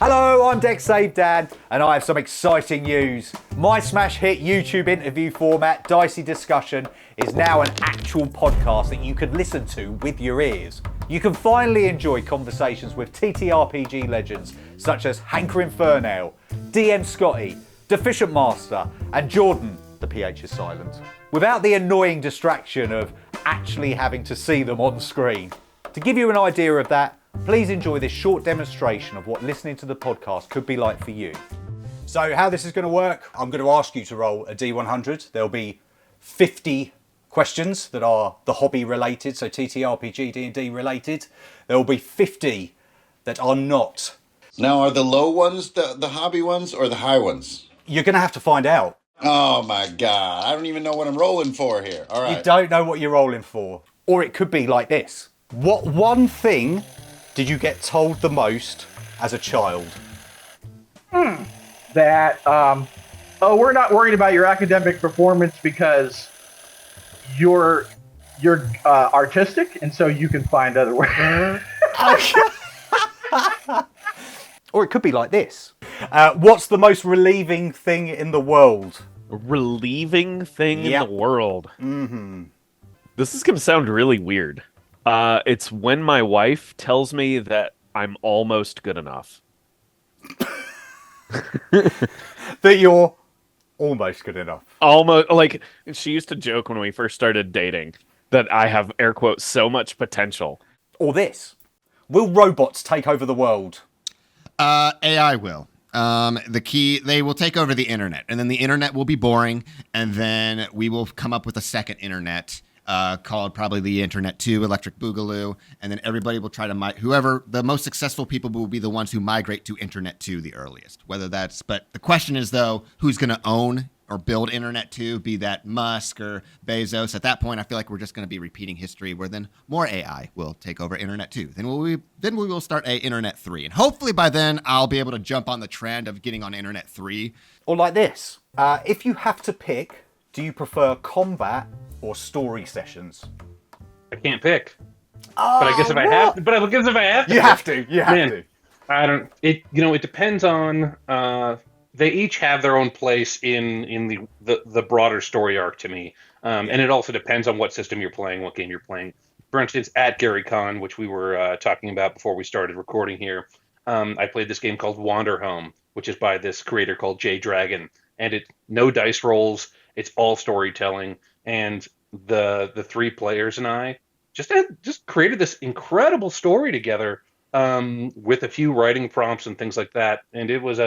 Hello, I'm Dicey, and I have some exciting news. My smash hit YouTube interview format, Dicey Discussion, is now an actual podcast that you can listen to with your ears. You can finally enjoy conversations with TTRPG legends such as Hankerin Ferinale, DM Scotty, Deficient Master, and Jorphdan, the PH is silent, without the annoying distraction of actually having to see them on screen. To give you an idea of that, please enjoy this short demonstration of what listening to the podcast could be like for you. So how this is going to work, I'm going to ask you to roll a D100. There'll be 50 questions that are the hobby related, so TTRPG, D&D related. There will be 50 that are not. Now, are the low ones the hobby ones or the high ones? You're going to have to find out. Oh my God, I don't even know what I'm rolling for here. All right. You don't know what you're rolling for. Or it could be like this. What one thing did you get told the most as a child? That, we're not worried about your academic performance because you're artistic, and so you can find other ways. Or it could be like this. What's the most relieving thing in the world? A relieving thing in the world? Mm-hmm. This is going to sound really weird. It's when my wife tells me that I'm almost good enough. That you're almost good enough. Almost, like, she used to joke when we first started dating that I have, air quotes, so much potential. Or this. Will robots take over the world? AI will. They will take over the internet, and then the internet will be boring, and then we will come up with a second internet called probably the Internet 2, Electric Boogaloo, and then everybody will try to the most successful people will be the ones who migrate to Internet 2 the earliest. But the question is, though, who's going to own or build Internet 2, be that Musk or Bezos? At that point, I feel like we're just going to be repeating history where then more AI will take over Internet 2. Then we will start a Internet 3. And hopefully by then, I'll be able to jump on the trend of getting on Internet 3. Or like this. If you have to pick, do you prefer combat or story sessions? I can't pick. But I guess if I have to. You have to. You have to. I don't. It depends on. They each have their own place in the broader story arc to me, and it also depends on what system you're playing, what game you're playing. For instance, at GaryCon, which we were talking about before we started recording here, I played this game called Wander Home, which is by this creator called Jay Dragon, and it no dice rolls. It's all storytelling, and the three players and I just created this incredible story together, with a few writing prompts and things like that, and it was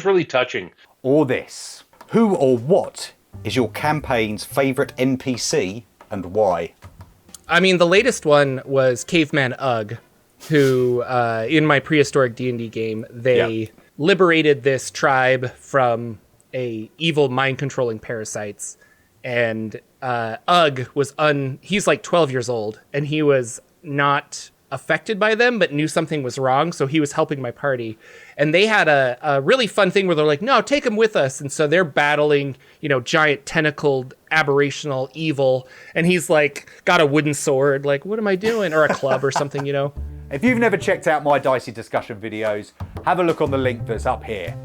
really touching. Or this. Who or what is your campaign's favourite NPC and why? I mean, the latest one was Caveman Ugg, who, in my prehistoric D&D game, they liberated this tribe from a evil mind-controlling parasites. And Ugg was he's like 12 years old, and he was not affected by them, but knew something was wrong, so he was helping my party. And they had a really fun thing where they're like, no, take him with us. And so they're battling, giant tentacled, aberrational evil. And he's like, got a wooden sword, like, what am I doing? Or a club or something, If you've never checked out my Dicey Discussion videos, have a look on the link that's up here.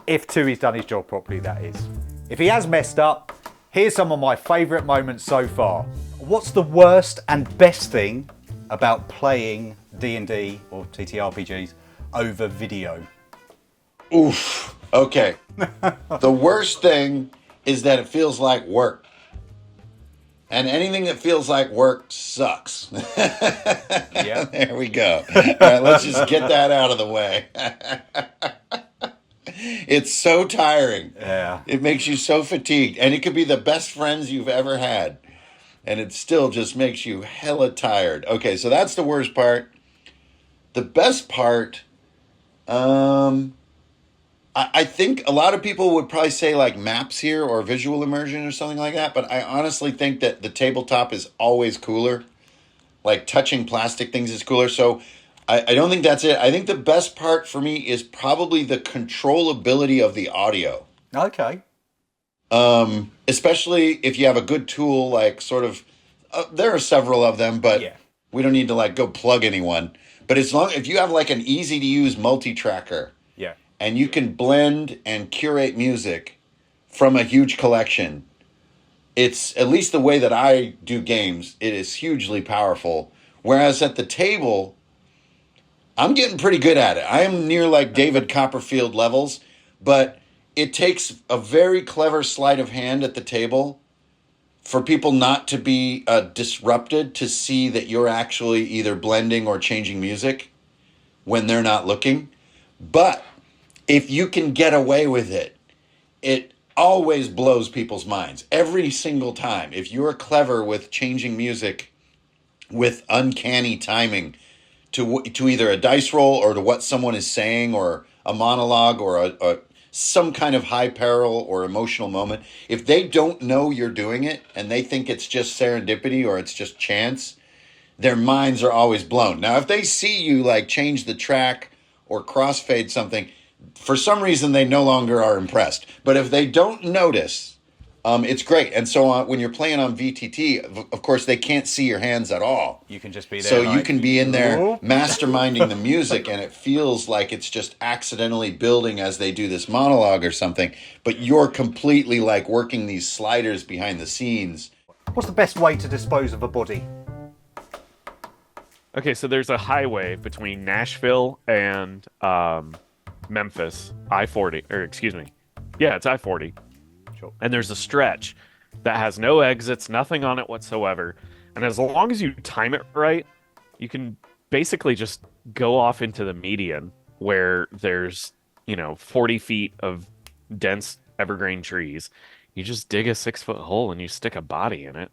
If Tui's done his job properly, that is. If he has messed up, here's some of my favourite moments so far. What's the worst and best thing about playing D&D or TTRPGs over video? Oof. Okay. The worst thing is that it feels like work. And anything that feels like work sucks. Yeah. There we go. All right, let's just get that out of the way. It's so tiring. Yeah. It makes you so fatigued. And it could be the best friends you've ever had. And it still just makes you hella tired. Okay, so that's the worst part. The best part, I think a lot of people would probably say like maps here or visual immersion or something like that. But I honestly think that the tabletop is always cooler. Like touching plastic things is cooler. So I don't think that's it. I think the best part for me is probably the controllability of the audio. Okay. Especially if you have a good tool, like sort of, there are several of them, but We don't need to like go plug anyone. But if you have like an easy to use multi-tracker, Yeah. and you can blend and curate music from a huge collection, it's at least the way that I do games, it is hugely powerful. Whereas at the table, I'm getting pretty good at it. I am near like David Copperfield levels, but it takes a very clever sleight of hand at the table for people not to be disrupted, to see that you're actually either blending or changing music when they're not looking. But if you can get away with it, it always blows people's minds every single time. If you're clever with changing music with uncanny timing to either a dice roll or to what someone is saying or a monologue or some kind of high peril or emotional moment, if they don't know you're doing it and they think it's just serendipity or it's just chance, their minds are always blown. Now, if they see you like change the track or crossfade something, for some reason they no longer are impressed. But if they don't notice, it's great. And so when you're playing on VTT, of course, they can't see your hands at all. You can just be there. So like, you can be in there "Whoop." masterminding the music, and it feels like it's just accidentally building as they do this monologue or something. But you're completely like working these sliders behind the scenes. What's the best way to dispose of a body? Okay, so there's a highway between Nashville and Memphis, I-40, or excuse me. Yeah, it's I-40. Sure. And there's a stretch that has no exits, nothing on it whatsoever. And as long as you time it right, you can basically just go off into the median where there's, 40 feet of dense evergreen trees. You just dig a 6-foot hole and you stick a body in it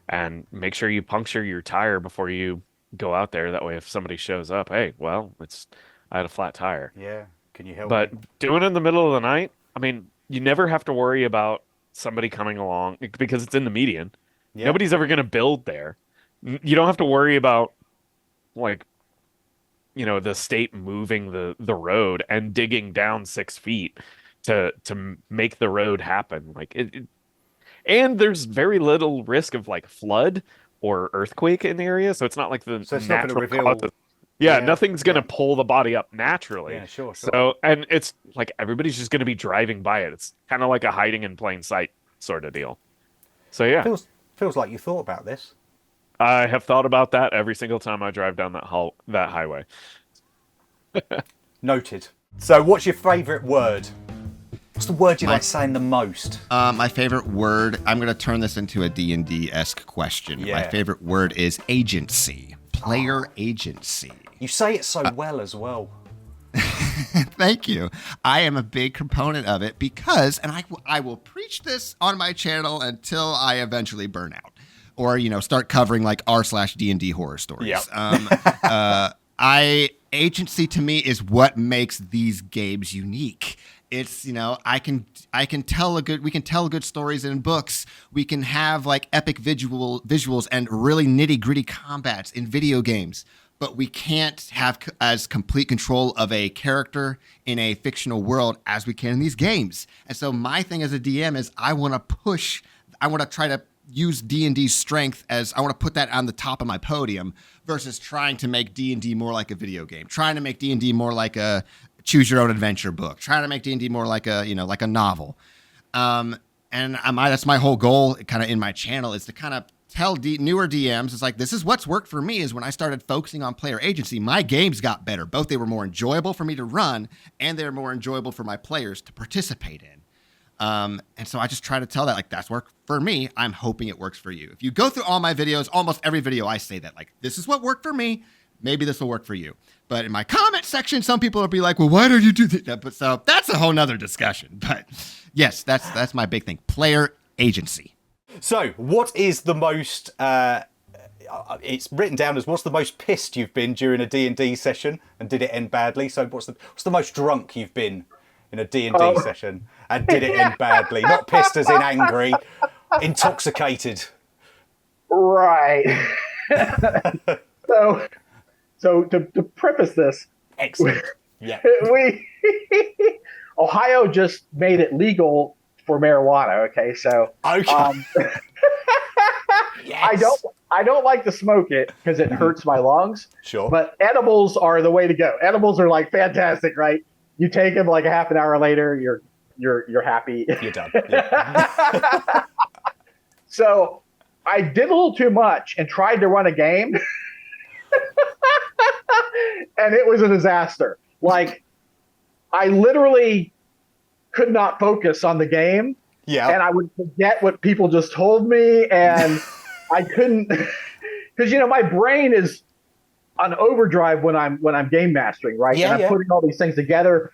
and make sure you puncture your tire before you go out there. That way, if somebody shows up, hey, well, I had a flat tire. Yeah. Can you help But me? doing it in the middle of the night, I mean, you never have to worry about somebody coming along because it's in the median. Yeah. Nobody's ever going to build there. You don't have to worry about, the state moving the road and digging down 6 feet to make the road happen. And there's very little risk of flood or earthquake in the area, so it's not like the So it's not natural going to reveal. causes. Yeah, Yeah, nothing's going to pull the body up naturally. Yeah, sure. So, and it's like everybody's just going to be driving by it. It's kind of like a hiding in plain sight sort of deal. So, yeah, Feels like you thought about this. I have thought about that every single time I drive down that highway. Noted. So, what's your favourite word? What's the word you like saying the most? My favorite word, I'm going to turn this into a D&D-esque question. Yeah. My favorite word is agency. Player agency. You say it so well as well. Thank you. I am a big component of it because, and I will preach this on my channel until I eventually burn out or, start covering r/D&D horror stories. Yep. Agency to me is what makes these games unique. It's, we can tell good stories in books. We can have epic visuals and really nitty gritty combats in video games, but we can't have as complete control of a character in a fictional world as we can in these games. And so my thing as a DM is I want to try to use D&D's strength as I want to put that on the top of my podium versus trying to make D&D more like a video game, trying to make D&D more like a choose your own adventure book, trying to make D&D more like a novel. And that's my whole goal kind of in my channel is to kind of tell newer DMs, it's this is what's worked for me is when I started focusing on player agency, my games got better. Both they were more enjoyable for me to run and they were more enjoyable for my players to participate in. And so I just try to tell that that's worked for me. I'm hoping it works for you. If you go through all my videos, almost every video I say that this is what worked for me. Maybe this will work for you. But in my comment section, some people will be like, well, why don't you do that? But so that's a whole nother discussion. But yes, that's my big thing. Player agency. So, what is the most... it's written down as what's the most pissed you've been during a D&D session and did it end badly? So what's the most drunk you've been in a D&D session and did it end badly? Not pissed as in angry, intoxicated. Right. So to preface this, Excellent. Yeah. Ohio just made it legal for marijuana. Okay, so Okay. yes. I don't like to smoke it because it hurts my lungs. Sure. But edibles are the way to go. Edibles are like fantastic, right? You take them like a half an hour later, you're happy. You're done. Yeah. So I did a little too much and tried to run a game. And it was a disaster. Like, I literally could not focus on the game. Yeah. And I would forget what people just told me. And I couldn't, because, my brain is on overdrive when I'm game mastering, right? Yeah, and I'm putting all these things together.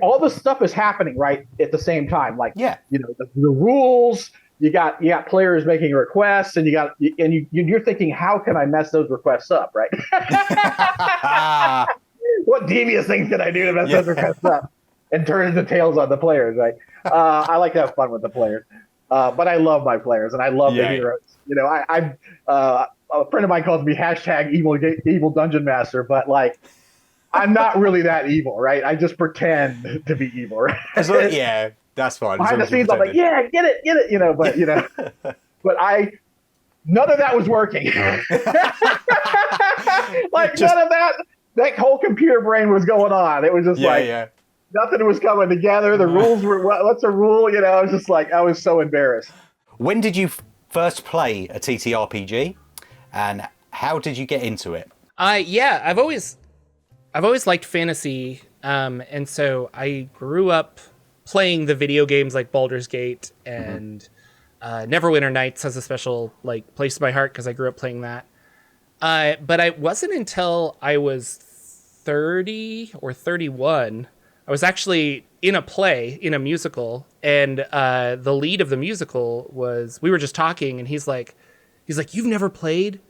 All this stuff is happening right at the same time. Like, the rules. You got players making requests, and you're thinking, how can I mess those requests up, right? What devious things can I do to mess those requests up and turn into tails on the players, right? I like to have fun with the players, but I love my players and I love the heroes. A friend of mine calls me #evil dungeon master, but like, I'm not really that evil, right? I just pretend to be evil, right? Yeah. That's fine. Behind the scenes, I'm like, yeah, get it, but but none of that was working. Like, none of that whole computer brain was going on. It was just nothing was coming together. The rules were, what's a rule? I was just like, I was so embarrassed. When did you first play a TTRPG, and how did you get into it? I've always liked fantasy, and so I grew up playing the video games like Baldur's Gate and Neverwinter Nights has a special place in my heart because I grew up playing that. But it wasn't until I was 30 or 31, I was actually in a musical, and the lead of the musical we were just talking, and he's like, you've never played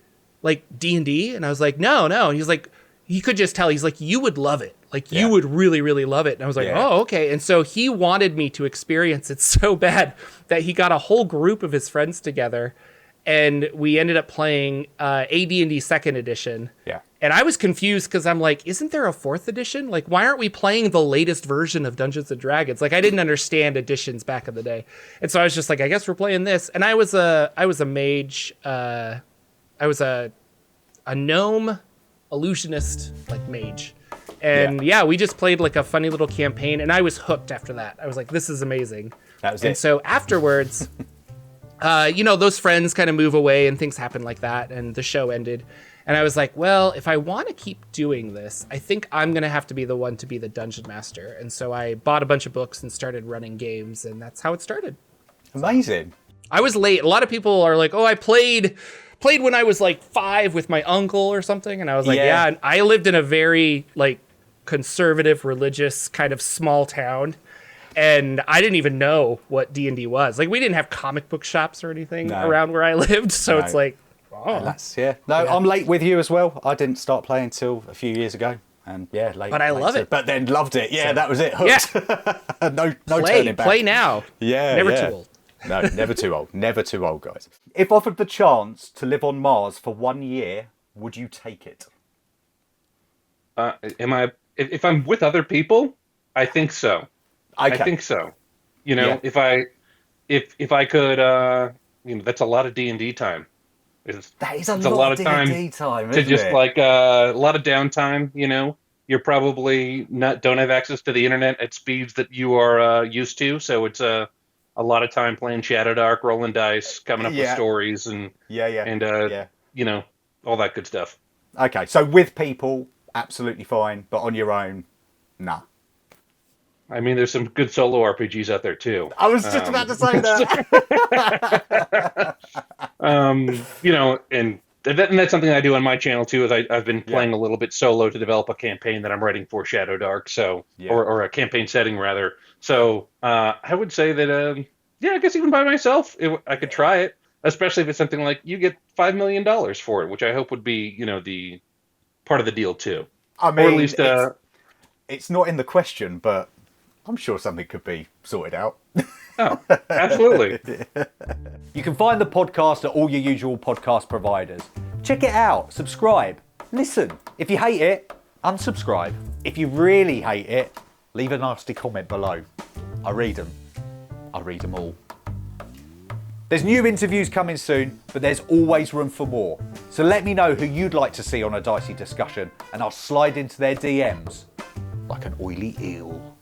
like D&D? And I was like, no. And he's like, he could just tell. He's like, you would love it. Like, you would really, really love it. And I was like, oh, okay. And so he wanted me to experience it so bad that he got a whole group of his friends together, and we ended up playing AD&D 2nd edition. Yeah. And I was confused because I'm like, isn't there a 4th edition? Like, why aren't we playing the latest version of Dungeons and Dragons? Like, I didn't understand editions back in the day. And so I was just like, I guess we're playing this. And I was a mage. I was a gnome illusionist, like mage. And we just played like a funny little campaign, and I was hooked after that. I was like, this is amazing. That was and it. So afterwards, those friends kind of move away and things happen like that, and the show ended. And I was like, well, if I want to keep doing this, I think I'm going to have to be the one to be the dungeon master. And so I bought a bunch of books and started running games, and that's how it started. Amazing. I was late. A lot of people are like, oh, I played when I was like 5 with my uncle or something. And I was like, yeah. And I lived in a very like conservative, religious kind of small town, and I didn't even know what D&D was. Like, we didn't have comic book shops or anything around where I lived, so it's like, I'm late with you as well. I didn't start playing till a few years ago, and late. But I love it. But then loved it. Yeah, so, that was it. Hooked. Yeah. no turning back. Play now. Yeah, never too old. No, never too old. Never too old, guys. If offered the chance to live on Mars for 1 year, would you take it? If I'm with other people, I think so. Okay. I think so. If I could, that's a lot of D&D time. That is a lot of D&D time, to just like a lot of downtime. You're probably don't have access to the internet at speeds that you are used to, so it's a lot of time playing Shadowdark, rolling dice, coming up with stories, and all that good stuff. Okay, so with people, absolutely fine, but on your own, nah. I mean, there's some good solo RPGs out there too. I was just about to say that. And that's something I do on my channel too. Is I've been playing a little bit solo to develop a campaign that I'm writing for Shadowdark, or a campaign setting rather. So I would say that I guess even by myself, I could try it, especially if it's something like you get $5 million for it, which I hope would be the part of the deal too. I mean, or at least it's not in the question, but I'm sure something could be sorted out. Oh, absolutely. You can find the podcast at all your usual podcast providers. Check it out, subscribe, listen. If you hate it, unsubscribe. If you really hate it, leave a nasty comment below. I read them. I read them all. There's new interviews coming soon, but there's always room for more. So let me know who you'd like to see on a Dicey discussion, and I'll slide into their DMs like an oily eel.